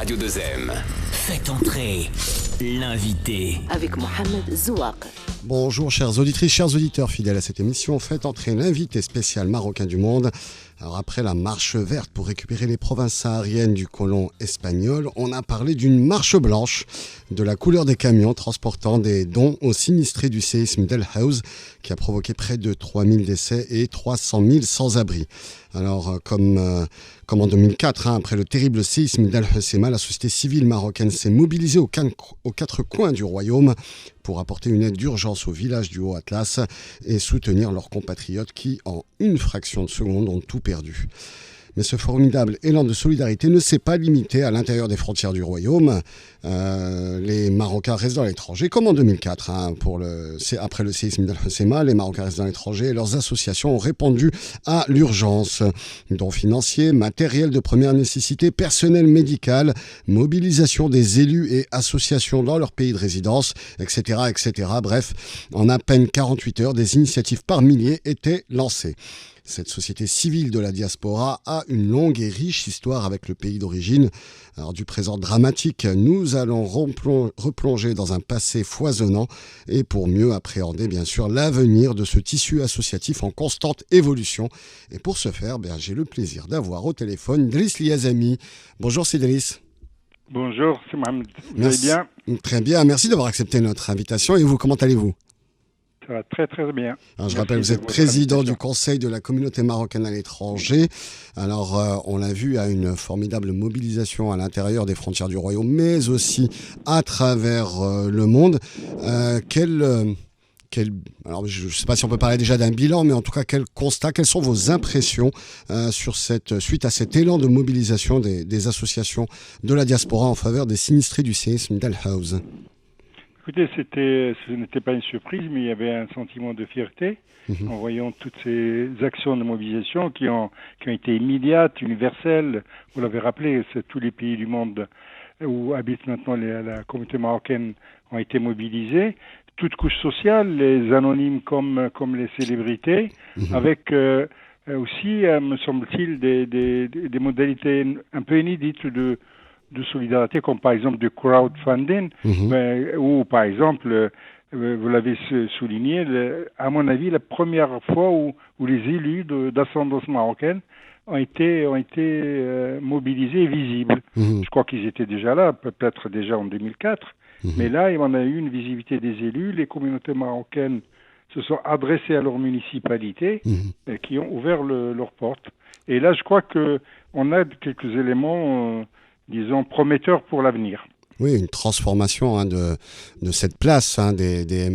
Radio 2M. Faites entrer l'invité. Avec Mohamed Zouak. Bonjour chères auditrices, chers auditeurs fidèles à cette émission. Faites entrer l'invité spécial marocain du monde. Alors après la marche verte pour récupérer les provinces sahariennes du colon espagnol, on a parlé d'une marche blanche, de la couleur des camions transportant des dons aux sinistrés du séisme d'El Haouz qui a provoqué près de 3000 décès et 300 000 sans-abri. Alors comme en 2004, après le terrible séisme d'Al Hoceima, la société civile marocaine s'est mobilisée aux quatre coins du royaume pour apporter une aide d'urgence aux villages du Haut-Atlas et soutenir leurs compatriotes qui, en une fraction de seconde, ont tout perdu. Mais ce formidable élan de solidarité ne s'est pas limité à l'intérieur des frontières du royaume. Les Marocains résidant à l'étranger, comme en 2004, après le séisme d'Al Hoceima, les Marocains résidant à l'étranger et leurs associations ont répondu à l'urgence. Dons financiers, matériel de première nécessité, personnel médical, mobilisation des élus et associations dans leur pays de résidence, etc., etc. Bref, en à peine 48 heures, des initiatives par milliers étaient lancées. Cette société civile de la diaspora a une longue et riche histoire avec le pays d'origine. Alors du présent dramatique, nous allons replonger dans un passé foisonnant et pour mieux appréhender bien sûr l'avenir de ce tissu associatif en constante évolution. Et pour ce faire, j'ai le plaisir d'avoir au téléphone Driss Liazami. Bonjour c'est Driss. Bonjour, c'est Mohamed. Vous allez bien ? Très bien, merci d'avoir accepté notre invitation. Et vous, comment allez-vous ? Ça va très très bien. Alors, je rappelle, vous êtes président du Conseil de la communauté marocaine à l'étranger. Alors, on l'a vu, il y a une formidable mobilisation à l'intérieur des frontières du royaume, mais aussi à travers le monde. Alors, je ne sais pas si on peut parler déjà d'un bilan, mais en tout cas, quel constat, quelles sont vos impressions suite à cet élan de mobilisation des associations de la diaspora en faveur des sinistrés du séisme d'El Haouz ? Écoutez, ce n'était pas une surprise, mais il y avait un sentiment de fierté en voyant toutes ces actions de mobilisation qui ont été immédiates, universelles. Vous l'avez rappelé, c'est tous les pays du monde où habite maintenant la communauté marocaine ont été mobilisés. Toutes couches sociales, les anonymes comme les célébrités, avec aussi, me semble-t-il, des modalités un peu inédites de solidarité, comme par exemple du crowdfunding, ou par exemple, vous l'avez souligné, à mon avis, la première fois où les élus d'ascendance marocaine ont été mobilisés et visibles. Je crois qu'ils étaient déjà là, peut-être déjà en 2004, mais là, on a eu une visibilité des élus, les communautés marocaines se sont adressées à leur municipalité et qui ont ouvert leurs portes. Et là, je crois qu'on a quelques éléments disons, prometteur pour l'avenir. Oui, une transformation de cette place des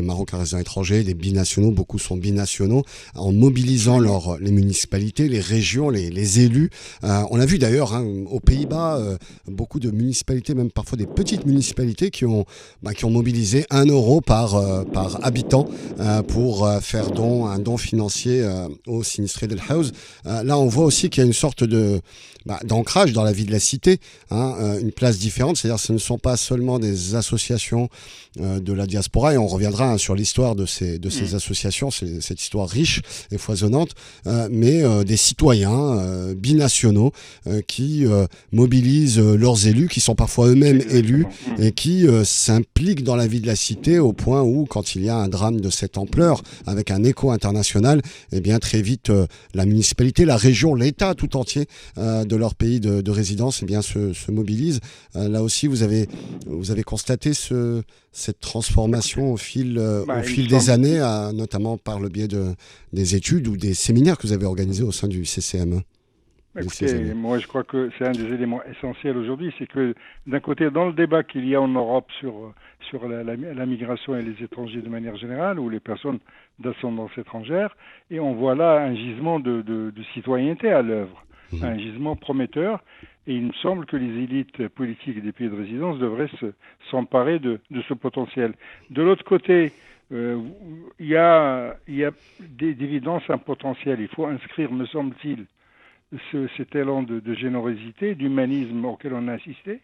Marocains résidents étrangers, des binationaux, beaucoup sont binationaux, en mobilisant les municipalités, les régions, les élus. On a vu d'ailleurs aux Pays-Bas, beaucoup de municipalités, même parfois des petites municipalités qui ont mobilisé 1 euro par habitant pour faire un don financier aux sinistrés d'El Haouz. Là, on voit aussi qu'il y a une sorte d'ancrage dans la vie de la cité, une place différente, c'est-à-dire que ce ne sont pas seulement des associations de la diaspora, et on reviendra sur l'histoire de ces associations, cette histoire riche et foisonnante, mais des citoyens binationaux qui mobilisent leurs élus, qui sont parfois eux-mêmes élus, et qui s'impliquent dans la vie de la cité au point où, quand il y a un drame de cette ampleur, avec un écho international, eh bien très vite, la municipalité, la région, l'État tout entier de leur pays de résidence eh bien, se mobilise. Là aussi, vous avez constaté cette transformation au fil des années, notamment par le biais des études ou des séminaires que vous avez organisés au sein du CCM. Écoutez, moi je crois que c'est un des éléments essentiels aujourd'hui, c'est que d'un côté, dans le débat qu'il y a en Europe sur la migration et les étrangers de manière générale, ou les personnes d'ascendance étrangère, et on voit là un gisement de citoyenneté à l'œuvre. Un gisement prometteur, et il me semble que les élites politiques des pays de résidence devraient s'emparer de ce potentiel. De l'autre côté, il y a d'évidence un potentiel. Il faut inscrire, me semble-t-il, cet élan de générosité, d'humanisme auquel on a assisté.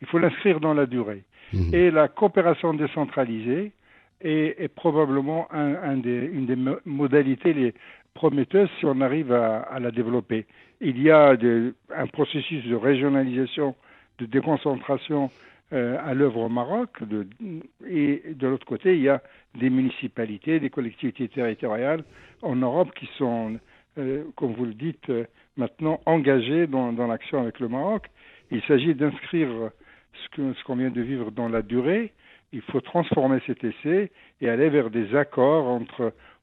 Il faut l'inscrire dans la durée. Et la coopération décentralisée est probablement une des modalités prometteuse si on arrive à la développer. Il y a un processus de régionalisation, de déconcentration à l'œuvre au Maroc, et de l'autre côté, il y a des municipalités, des collectivités territoriales en Europe qui sont, comme vous le dites, maintenant engagées dans l'action avec le Maroc. Il s'agit d'inscrire ce qu'on vient de vivre dans la durée. Il faut transformer cet essai et aller vers des accords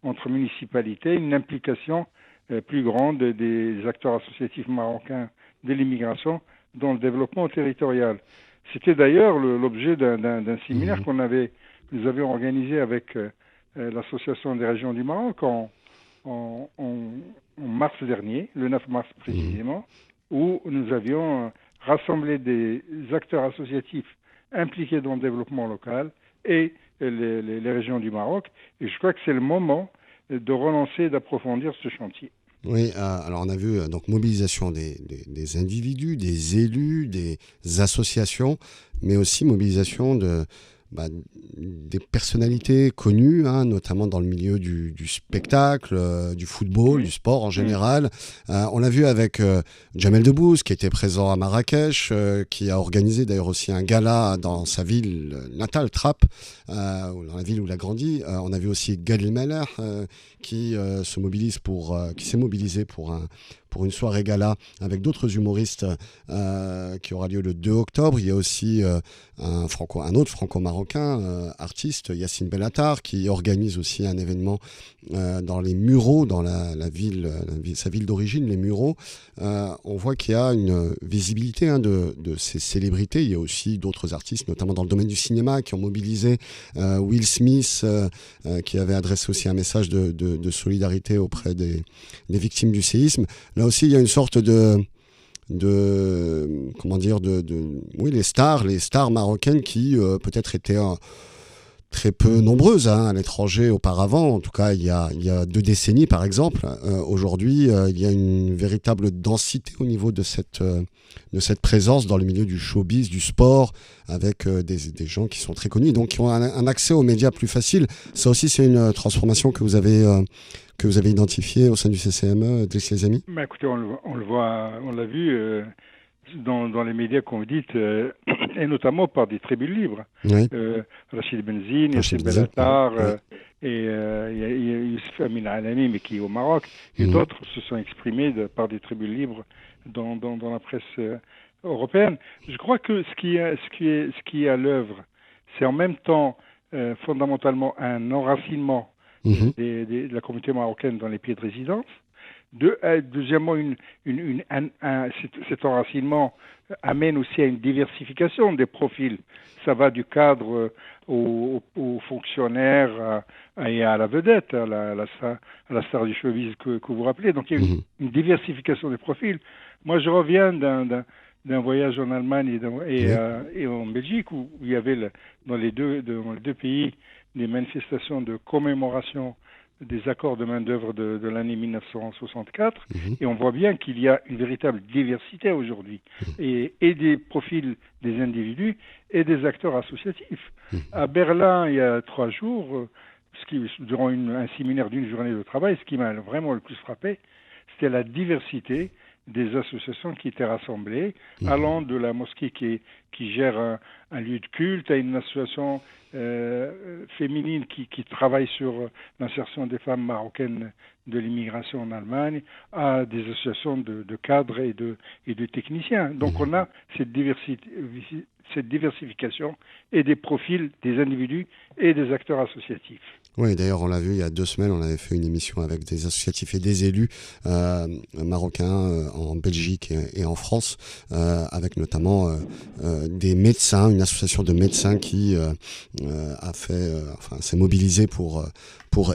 entre municipalités, une implication plus grande des acteurs associatifs marocains de l'immigration dans le développement territorial. C'était d'ailleurs l'objet d'un séminaire nous avions organisé avec l'Association des régions du Maroc en mars dernier, le 9 mars précisément, où nous avions rassemblé des acteurs associatifs impliqués dans le développement local et les régions du Maroc. Et je crois que c'est le moment de relancer et d'approfondir ce chantier. Oui, alors on a vu donc mobilisation des individus, des élus, des associations, mais aussi mobilisation des personnalités connues, notamment dans le milieu du spectacle, du football, du sport en général. On l'a vu avec Jamel Debbouze, qui était présent à Marrakech, qui a organisé d'ailleurs aussi un gala dans sa ville natale, Trappes, dans la ville où il a grandi. On a vu aussi Gad Elmaleh, qui s'est mobilisé pour une soirée gala avec d'autres humoristes qui aura lieu le 2 octobre. Il y a aussi un autre franco-marocain, artiste, Yassine Bellatar, qui organise aussi un événement dans les Mureaux, dans sa ville d'origine, les Mureaux. On voit qu'il y a une visibilité de ces célébrités. Il y a aussi d'autres artistes, notamment dans le domaine du cinéma, qui ont mobilisé Will Smith, qui avait adressé aussi un message de solidarité auprès des victimes du séisme. Là aussi, il y a une sorte les stars marocaines qui peut-être étaient très peu nombreuses à l'étranger auparavant. En tout cas, il y a 2 décennies, par exemple. Aujourd'hui, il y a une véritable densité au niveau de cette présence dans le milieu du showbiz, du sport, avec des gens qui sont très connus, donc qui ont un accès aux médias plus facile. Ça aussi, c'est une transformation que vous avez identifiée au sein du CCME, Driss Yazami. Écoutez, on le voit, on l'a vu dans les médias, comme vous dites, et notamment par des tribunes libres. Oui. Rachid Benzine, Yassine Bellatar, et Youssef Amin Alami, mais qui est au Maroc, et d'autres se sont exprimés par des tribunes libres dans la presse européenne. Je crois que ce qui est à l'œuvre, c'est en même temps fondamentalement un enracinement de la communauté marocaine dans les pays de résidence. Deuxièmement, cet enracinement amène aussi à une diversification des profils. Ça va du cadre aux fonctionnaires et à la vedette, à la star du showbiz que vous rappelez. Donc il y a une diversification des profils. Moi, je reviens d'un voyage en Allemagne et en Belgique où il y avait dans les deux pays des manifestations de commémoration des accords de main-d'œuvre de l'année 1964, et on voit bien qu'il y a une véritable diversité aujourd'hui, et des profils des individus et des acteurs associatifs. À Berlin, il y a 3 jours, durant un séminaire d'une journée de travail, ce qui m'a vraiment le plus frappé, c'était la diversité des associations qui étaient rassemblées, allant de la mosquée qui gère un lieu de culte à une association féminine qui travaille sur l'insertion des femmes marocaines de l'immigration en Allemagne, à des associations de cadres et de techniciens. Donc on a cette diversification et des profils des individus et des acteurs associatifs. Oui, d'ailleurs, on l'a vu il y a 2 semaines, on avait fait une émission avec des associatifs et des élus marocains en Belgique et en France, avec notamment des médecins, une association de médecins qui s'est mobilisée pour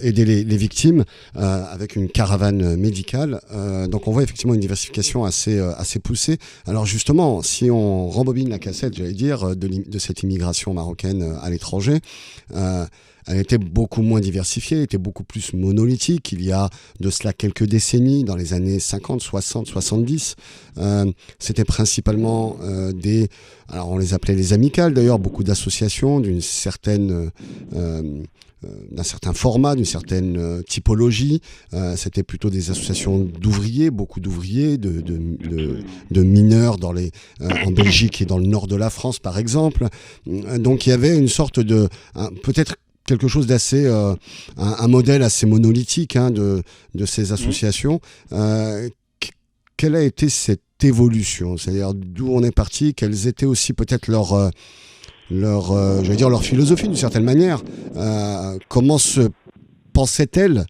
aider les victimes avec une caravane médicale. Donc on voit effectivement une diversification assez poussée. Alors justement, si on rembobine la cassette, j'allais dire, de cette immigration marocaine à l'étranger, elle était beaucoup moins diversifiée, était beaucoup plus monolithique. Il y a de cela quelques décennies, dans les années 50, 60, 70. C'était principalement alors on les appelait les amicales d'ailleurs, beaucoup d'associations d'une certaine d'un certain format, d'une certaine typologie. C'était plutôt des associations d'ouvriers, beaucoup d'ouvriers, de mineurs en Belgique et dans le nord de la France, par exemple. Donc il y avait une sorte de... peut-être quelque chose d'assez... un modèle assez monolithique de ces associations. Quelle a été cette évolution? C'est-à-dire d'où on est parti, quelles étaient aussi peut-être leur philosophie d'une certaine manière. Comment se pensaient-elles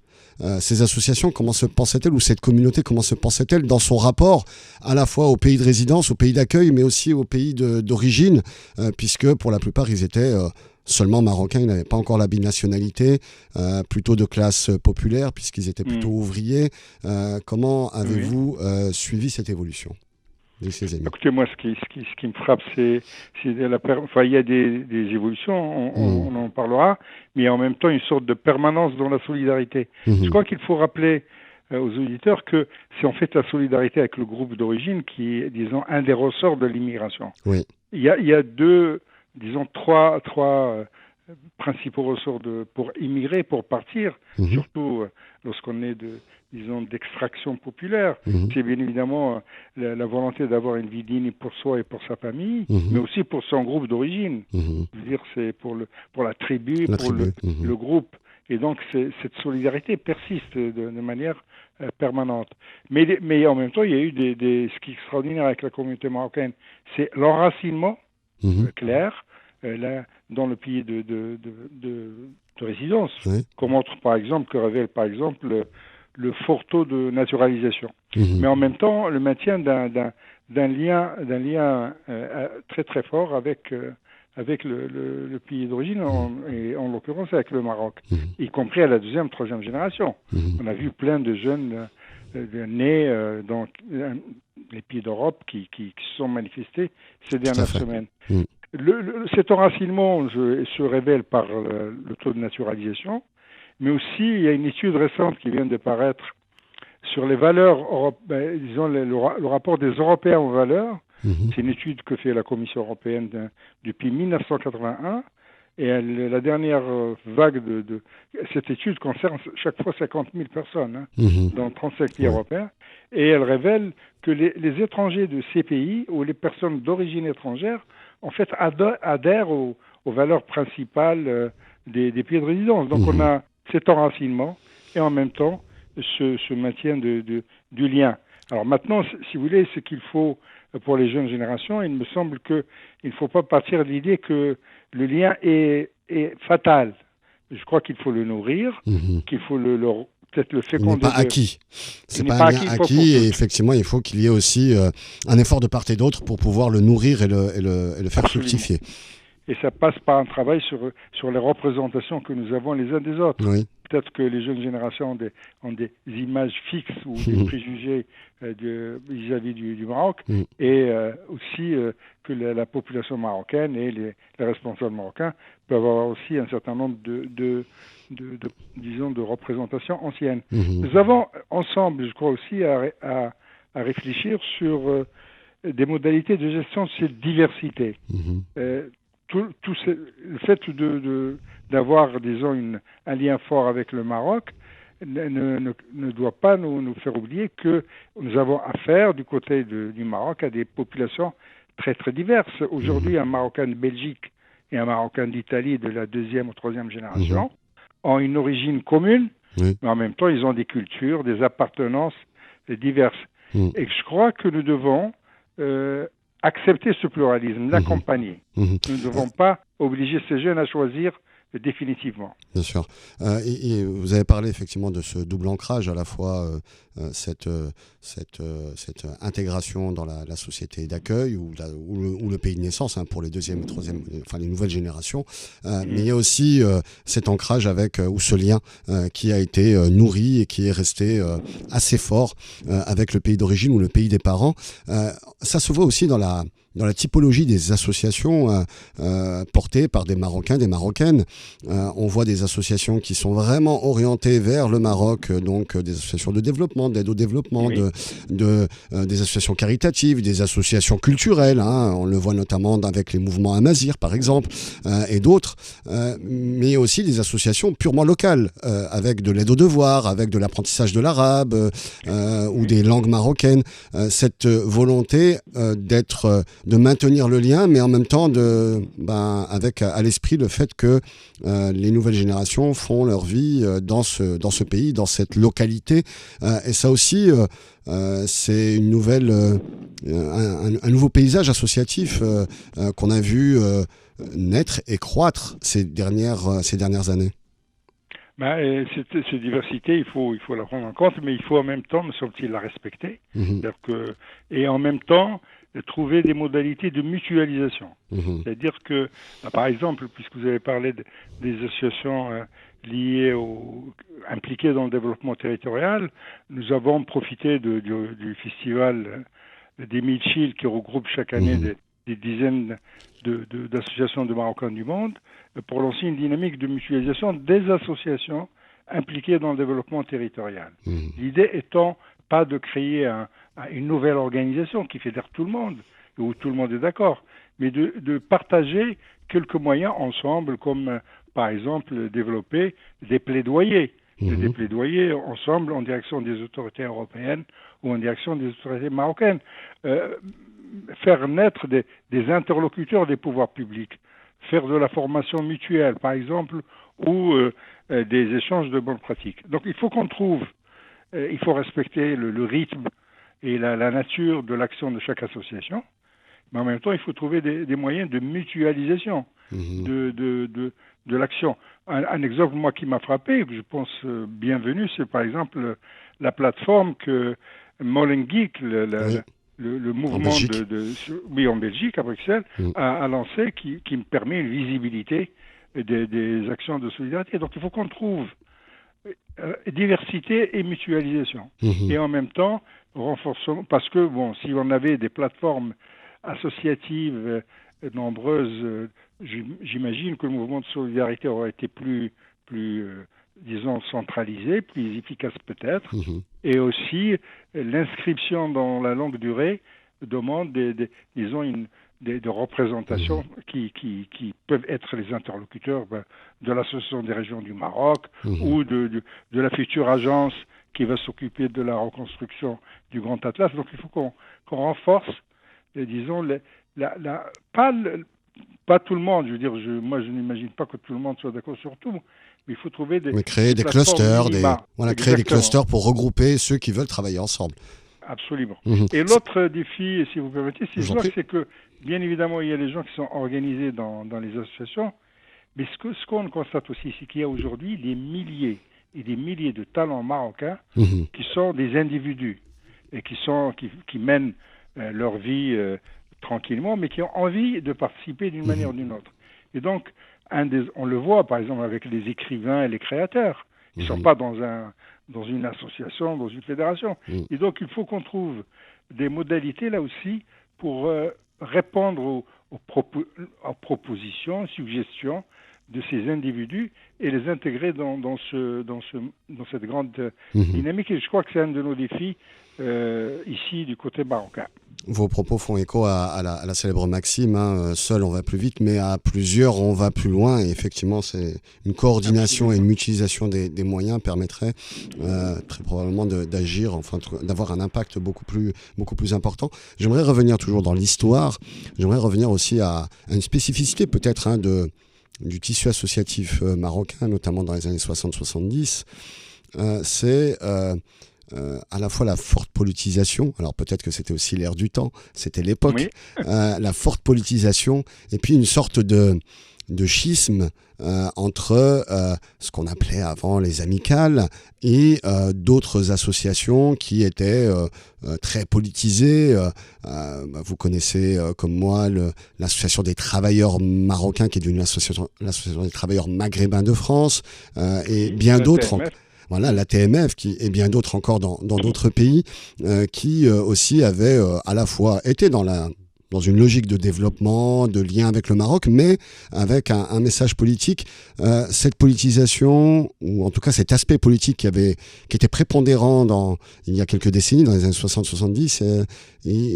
ces associations, comment se pensaient-elles, ou cette communauté, comment se pensait-elle dans son rapport à la fois au pays de résidence, au pays d'accueil, mais aussi au pays d'origine, puisque pour la plupart ils étaient seulement marocains, ils n'avaient pas encore la binationalité, plutôt de classe populaire, puisqu'ils étaient plutôt ouvriers. Comment avez-vous suivi cette évolution de ces amis? Écoutez, moi, ce qui me frappe, c'est il y a des évolutions, on en parlera, mais en même temps une sorte de permanence dans la solidarité. Je crois qu'il faut rappeler aux auditeurs que c'est en fait la solidarité avec le groupe d'origine qui est, disons, un des ressorts de l'immigration. Oui. Il y a trois principaux ressorts pour immigrer, pour partir, surtout lorsqu'on est d'extraction populaire. C'est bien évidemment la volonté d'avoir une vie digne pour soi et pour sa famille, mais aussi pour son groupe d'origine. Je veux dire, c'est pour la tribu, le groupe. Et donc, cette solidarité persiste de manière permanente. Mais en même temps, il y a eu ce qui est extraordinaire avec la communauté marocaine, c'est l'enracinement clair dans le pays de résidence, que révèle par exemple le fort taux de naturalisation. Mais en même temps, le maintien d'un lien très très fort avec le pays d'origine, et en l'occurrence avec le Maroc, y compris à la deuxième, troisième génération. On a vu plein de jeunes nés dans les pays d'Europe qui se sont manifestés ces dernières semaines. Cet enracinement se révèle par le taux de naturalisation, mais aussi il y a une étude récente qui vient de paraître sur les valeurs, le rapport des Européens aux valeurs. C'est une étude que fait la Commission européenne depuis 1981, et la dernière vague de cette étude concerne chaque fois 50 000 personnes dans 35 pays européens, et elle révèle que les étrangers de ces pays, ou les personnes d'origine étrangère, en fait adhèrent aux valeurs principales des pays de résidence. Donc on a cet enracinement et en même temps ce maintien du lien. Alors maintenant, si vous voulez, ce qu'il faut pour les jeunes générations, il me semble qu'il ne faut pas partir de l'idée que le lien est fatal. Je crois qu'il faut le nourrir, qu'il faut peut-être le féconder. Il n'est pas acquis. C'est pas un lien acquis, et effectivement, il faut qu'il y ait aussi un effort de part et d'autre pour pouvoir le nourrir et le faire fructifier. Et ça passe par un travail sur les représentations que nous avons les uns des autres. Oui. Peut-être que les jeunes générations ont des images fixes ou des préjugés vis-à-vis du Maroc, et aussi que la population marocaine et les responsables marocains peuvent avoir aussi un certain nombre de représentations anciennes. Nous avons ensemble, je crois aussi, à réfléchir sur des modalités de gestion de cette diversité. Le fait d'avoir, disons, un lien fort avec le Maroc ne doit pas nous faire oublier que nous avons affaire du côté du Maroc à des populations très très diverses. Aujourd'hui, un Marocain de Belgique et un Marocain d'Italie de la deuxième ou troisième génération ont une origine commune, mais en même temps, ils ont des cultures, des appartenances diverses. Et je crois que nous devons accepter ce pluralisme, l'accompagner. Nous ne devons pas obliger ces jeunes à choisir définitivement. Bien sûr. Et vous avez parlé effectivement de ce double ancrage, à la fois cette intégration dans la société d'accueil ou le pays de naissance pour les deuxième, troisième, enfin les nouvelles générations. Mais il y a aussi cet ancrage ou ce lien qui a été nourri et qui est resté assez fort avec le pays d'origine ou le pays des parents. Ça se voit aussi dans dans la typologie des associations portées par des Marocains, des Marocaines. On voit des associations qui sont vraiment orientées vers le Maroc, donc des associations de développement, d'aide au développement, Oui. des associations caritatives, des associations culturelles. On le voit notamment avec les mouvements Amazir, par exemple, et d'autres. Mais aussi des associations purement locales, avec de l'aide aux devoirs, avec de l'apprentissage de l'arabe ou des langues marocaines. Cette volonté de maintenir le lien, mais en même temps avec à l'esprit le fait que les nouvelles générations font leur vie dans ce pays, dans cette localité. Et ça aussi, c'est une nouvelle, un nouveau paysage associatif qu'on a vu naître et croître ces dernières années. Cette diversité, il faut la prendre en compte, mais il faut en même temps, me semble-t-il, la respecter. Et en même temps, trouver des modalités de mutualisation. C'est-à-dire que, par exemple, puisque vous avez parlé des associations liées impliquées dans le développement territorial, nous avons profité du festival des Milchil qui regroupe chaque année des dizaines d'associations de Marocains du monde pour lancer une dynamique de mutualisation des associations impliquées dans le développement territorial. L'idée étant pas de créer une nouvelle organisation qui fédère tout le monde, où tout le monde est d'accord, mais de partager quelques moyens ensemble, comme par exemple développer des plaidoyers. Des plaidoyers ensemble en direction des autorités européennes ou en direction des autorités marocaines. Faire naître des interlocuteurs des pouvoirs publics, faire de la formation mutuelle, par exemple, ou des échanges de bonnes pratiques. Donc il faut qu'on trouve, il faut respecter le rythme et la nature de l'action de chaque association, mais en même temps, il faut trouver des moyens de mutualisation de l'action. Un exemple, moi, qui m'a frappé, que je pense bienvenu, c'est par exemple la plateforme que Molengeek, le mouvement en Belgique, à Bruxelles, a lancé, qui me permet une visibilité des actions de solidarité. Donc il faut qu'on trouve diversité et mutualisation. Et en même temps, renforcement, parce que si on avait des plateformes associatives nombreuses, j'imagine que le mouvement de solidarité aurait été plus disons, centralisé, plus efficace peut-être. Et aussi, l'inscription dans la longue durée demande des représentations qui peuvent être les interlocuteurs de l'Association des régions du Maroc ou de la future agence qui va s'occuper de la reconstruction du Grand Atlas. Donc il faut qu'on renforce, disons, pas tout le monde. Je veux dire, moi je n'imagine pas que tout le monde soit d'accord sur tout, mais il faut trouver créer des clusters, créer des clusters pour regrouper ceux qui veulent travailler ensemble. Absolument. Et l'autre défi, si vous permettez, c'est que, bien évidemment, il y a les gens qui sont organisés dans les associations, mais ce qu'on constate aussi, c'est qu'il y a aujourd'hui des milliers et des milliers de talents marocains qui sont des individus et qui mènent leur vie tranquillement, mais qui ont envie de participer d'une manière ou d'une autre. Et donc, on le voit, par exemple, avec les écrivains et les créateurs. Ils ne sont pas dans une association, dans une fédération. Et donc, il faut qu'on trouve des modalités, là aussi, pour répondre aux propositions, suggestions de ces individus et les intégrer dans cette grande dynamique. Et je crois que c'est un de nos défis ici, du côté marocain. Vos propos font écho à la célèbre maxime, seul on va plus vite, mais à plusieurs on va plus loin. Et effectivement, c'est une coordination et une mutualisation des moyens permettrait très probablement d'agir, enfin d'avoir un impact beaucoup plus important. J'aimerais revenir toujours dans l'histoire. J'aimerais revenir aussi à une spécificité peut-être du tissu associatif marocain, notamment dans les années 60-70. C'est à la fois la forte politisation, alors peut-être que c'était aussi l'ère du temps, c'était l'époque, la forte politisation, et puis une sorte de schisme entre ce qu'on appelait avant les amicales et d'autres associations qui étaient très politisées. Vous connaissez comme moi l'association des travailleurs marocains qui est devenue l'association des travailleurs maghrébins de France et bien d'autres. Voilà, la TMF et bien d'autres encore dans d'autres pays qui aussi avaient à la fois été dans dans une logique de développement, de lien avec le Maroc, mais avec un message politique. Cette politisation, ou en tout cas cet aspect politique qui était prépondérant il y a quelques décennies, dans les années 60-70,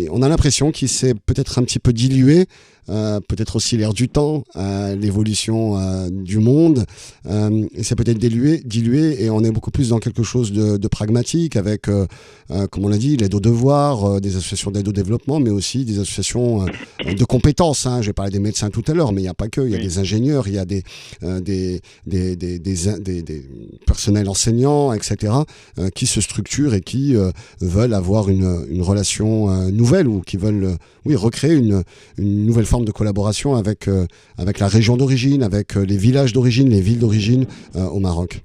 on a l'impression qu'il s'est peut-être un petit peu dilué, peut-être aussi l'air du temps, l'évolution du monde, et c'est peut-être dilué, et on est beaucoup plus dans quelque chose de pragmatique, avec, comme on l'a dit, l'aide aux devoirs, des associations d'aide au développement, mais aussi des associations de compétences. J'ai parlé des médecins tout à l'heure, mais il n'y a pas que, il y a des ingénieurs, il y a des personnels enseignants, etc., qui se structurent et qui veulent avoir une relation nouvelle, ou qui veulent recréer une nouvelle forme de collaboration avec la région d'origine, avec les villages d'origine, les villes d'origine au Maroc.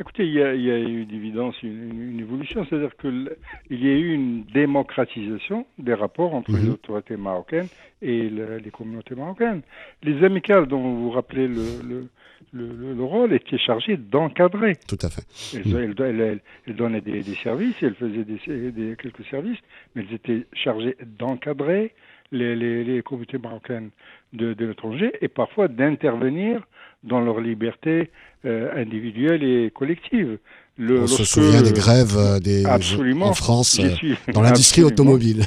Écoutez, il y a eu d'évidence une évolution, c'est-à-dire qu'il y a eu une démocratisation des rapports entre les autorités marocaines et les communautés marocaines. Les amicales dont vous vous rappelez le rôle étaient chargées d'encadrer. Tout à fait. Elles donnaient des services, elles faisaient quelques services, mais elles étaient chargées d'encadrer les communautés marocaines de l'étranger et parfois d'intervenir dans leur liberté individuelle et collective. On se souvient des grèves en France dans l'industrie automobile.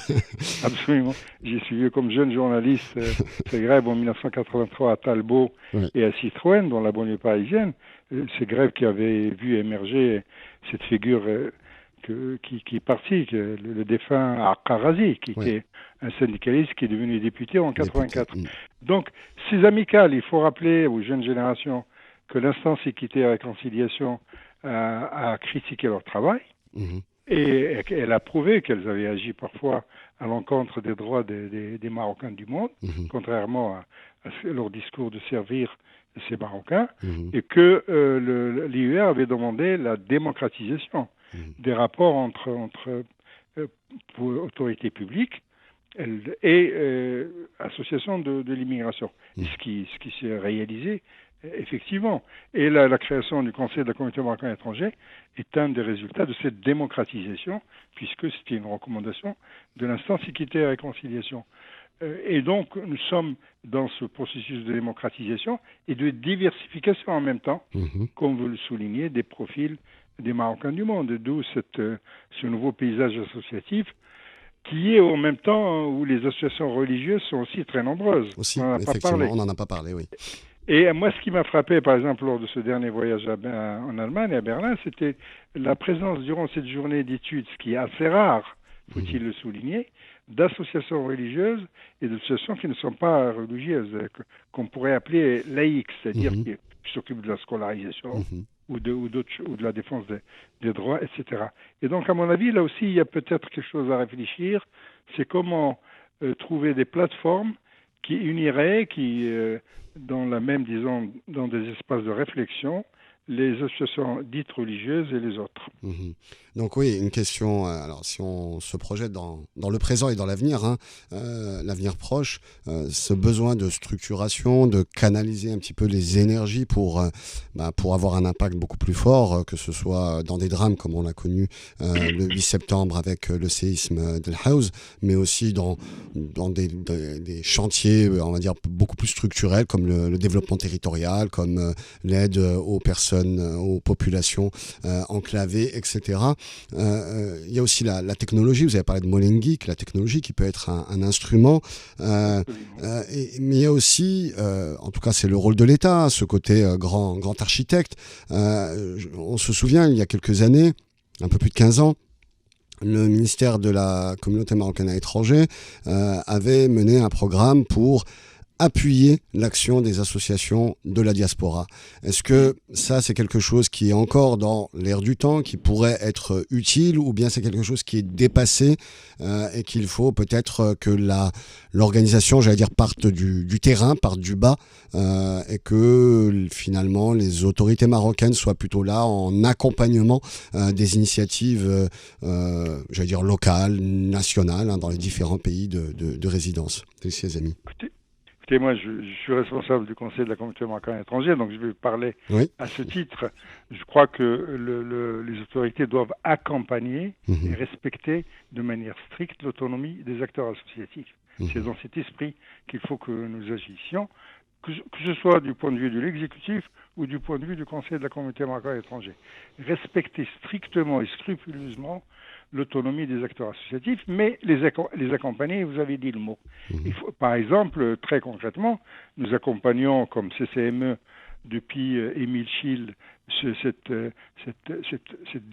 Absolument. J'ai suivi comme jeune journaliste ces grèves en 1983 à Talbot et à Citroën, dans la banlieue parisienne. Ces grèves qui avaient vu émerger cette figure qui est parti, le défunt Akarazi, qui était un syndicaliste qui est devenu député en 84. Donc, ces amicales, il faut rappeler aux jeunes générations que l'instance équité et réconciliation a critiqué leur travail et elle a prouvé qu'elles avaient agi parfois à l'encontre des droits des Marocains du monde, contrairement à leur discours de servir ces Marocains, et que l'IUR avait demandé la démocratisation des rapports entre autorités publiques et associations de l'immigration, ce qui s'est réalisé effectivement. Et la création du Conseil de la communauté marocaine étrangère est un des résultats de cette démocratisation, puisque c'était une recommandation de l'instance équité et réconciliation. Et donc, nous sommes dans ce processus de démocratisation et de diversification en même temps, comme vous le soulignez, des profils des Marocains du monde, d'où ce nouveau paysage associatif qui est en même temps où les associations religieuses sont aussi très nombreuses. Aussi, effectivement, on n'en a pas parlé, oui. Et moi, ce qui m'a frappé, par exemple, lors de ce dernier voyage en Allemagne, à Berlin, c'était la présence durant cette journée d'études, ce qui est assez rare, faut-il le souligner, d'associations religieuses et d'associations qui ne sont pas religieuses, qu'on pourrait appeler laïques, c'est-à-dire qui s'occupent de la scolarisation ou de la défense des droits, etc. Et donc, à mon avis, là aussi, il y a peut-être quelque chose à réfléchir, c'est comment trouver des plateformes qui uniraient, dans des espaces de réflexion, les associations dites religieuses et les autres. Donc oui, une question, alors si on se projette dans le présent et dans l'avenir, l'avenir proche, ce besoin de structuration, de canaliser un petit peu les énergies pour avoir un impact beaucoup plus fort, que ce soit dans des drames comme on l'a connu le 8 septembre avec le séisme d'El Haouz, mais aussi dans des chantiers, on va dire, beaucoup plus structurels, comme le développement territorial, comme l'aide aux personnes, aux populations enclavées, etc. Il y a aussi la technologie, vous avez parlé de Molengeek, la technologie qui peut être un instrument, mais il y a aussi, en tout cas c'est le rôle de l'État, ce côté grand architecte. On se souvient, il y a quelques années, un peu plus de 15 ans, le ministère de la communauté marocaine à l'étranger avait mené un programme pour appuyer l'action des associations de la diaspora. Est-ce que ça, c'est quelque chose qui est encore dans l'air du temps, qui pourrait être utile, ou bien c'est quelque chose qui est dépassé et qu'il faut peut-être que l'organisation, j'allais dire, parte du terrain, parte du bas, et que finalement les autorités marocaines soient plutôt là en accompagnement des initiatives, j'allais dire, locales, nationales, dans les différents pays de résidence. Merci, les amis. Écoutez, moi, je suis responsable du Conseil de la communauté marocaine étrangère, donc je vais parler à ce titre. Je crois que les autorités doivent accompagner et respecter de manière stricte l'autonomie des acteurs associatifs. C'est dans cet esprit qu'il faut que nous agissions, que ce soit du point de vue de l'exécutif ou du point de vue du Conseil de la communauté marocaine à l'étranger. Respecter strictement et scrupuleusement l'autonomie des acteurs associatifs, mais les accompagner, vous avez dit le mot. Par exemple, très concrètement, nous accompagnons comme CCME depuis Émile Schill cette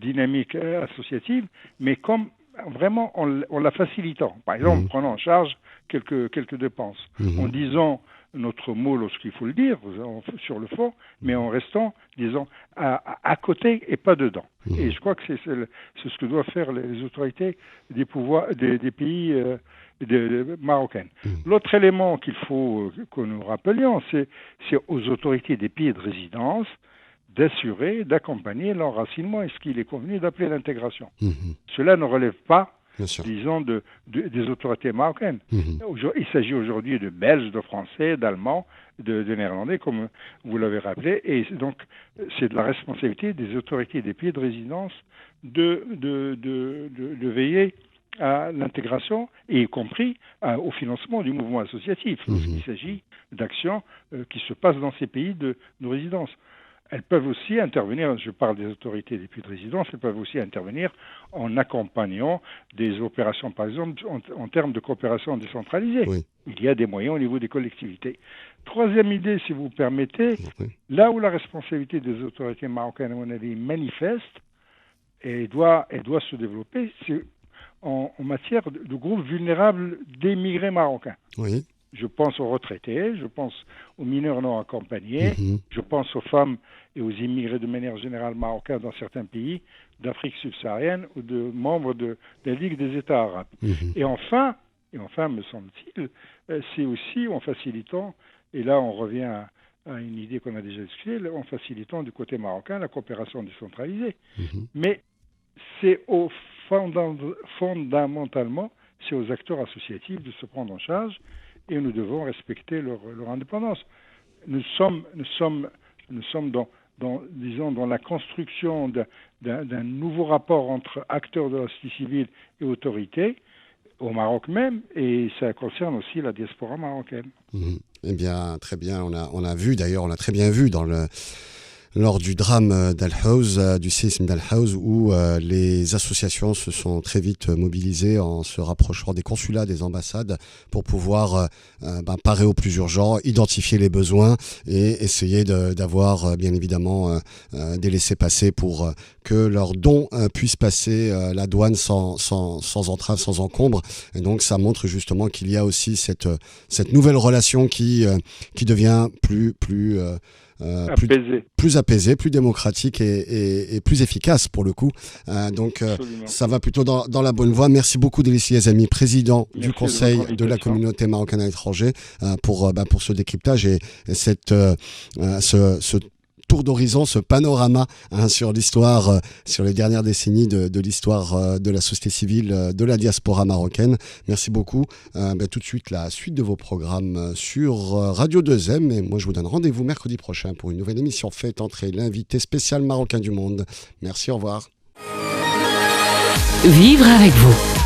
dynamique associative, mais comme vraiment en la facilitant. Par exemple, en prenant en charge quelques dépenses, en disant notre mot lorsqu'il faut le dire, sur le fond, mais en restant, disons, à côté et pas dedans. Et je crois que c'est ce que doivent faire les autorités des pays marocaines. L'autre élément qu'il faut que nous rappelions, c'est aux autorités des pays de résidence d'assurer, d'accompagner l'enracinement et ce qu'il est convenu d'appeler l'intégration. Cela ne relève pas, disons, des autorités marocaines. Il s'agit aujourd'hui de Belges, de Français, d'Allemands, de Néerlandais, comme vous l'avez rappelé, et donc c'est de la responsabilité des autorités des pays de résidence de veiller à l'intégration, et y compris au financement du mouvement associatif, lorsqu'il s'agit d'actions qui se passent dans ces pays de résidence. Elles peuvent aussi intervenir, je parle des autorités des pays de résidence, elles peuvent aussi intervenir en accompagnant des opérations, par exemple, en termes de coopération décentralisée. Il y a des moyens au niveau des collectivités. Troisième idée, si vous permettez, là où la responsabilité des autorités marocaines, à mon avis, manifeste, et doit se développer, c'est en matière de groupes vulnérables d'émigrés marocains. Je pense aux retraités, je pense aux mineurs non accompagnés, je pense aux femmes et aux immigrés de manière générale marocains dans certains pays d'Afrique subsaharienne ou de membres de la Ligue des États arabes. Et enfin, me semble-t-il, c'est aussi en facilitant, et là on revient à une idée qu'on a déjà discutée, en facilitant du côté marocain la coopération décentralisée. Mais c'est fondamentalement, c'est aux acteurs associatifs de se prendre en charge, et nous devons respecter leur indépendance. Nous sommes dans la construction d'un nouveau rapport entre acteurs de la société civile et autorités, au Maroc même, et ça concerne aussi la diaspora marocaine. Eh bien, très bien. On a vu, d'ailleurs, on a très bien vu lors du drame d'Al-Hawz, du séisme d'Al-Hawz, où les associations se sont très vite mobilisées en se rapprochant des consulats, des ambassades, pour pouvoir parer au plus urgent, identifier les besoins et essayer d'avoir bien évidemment des laissez-passer pour que leurs dons puissent passer la douane sans entrave, sans encombre. Et donc ça montre justement qu'il y a aussi cette nouvelle relation qui devient plus apaisé, plus démocratique et plus efficace pour le coup. Donc ça va plutôt dans la bonne voie. Merci beaucoup Delissi Azami, président du Conseil de la communauté marocaine à l'étranger, pour ce décryptage et ce tour d'horizon, ce panorama sur l'histoire, sur les dernières décennies de l'histoire de la société civile, de la diaspora marocaine. Merci beaucoup. Tout de suite, la suite de vos programmes sur Radio 2M. Et moi, je vous donne rendez-vous mercredi prochain pour une nouvelle émission Faites entrer l'invité spécial marocain du monde. Merci, au revoir. Vivre avec vous.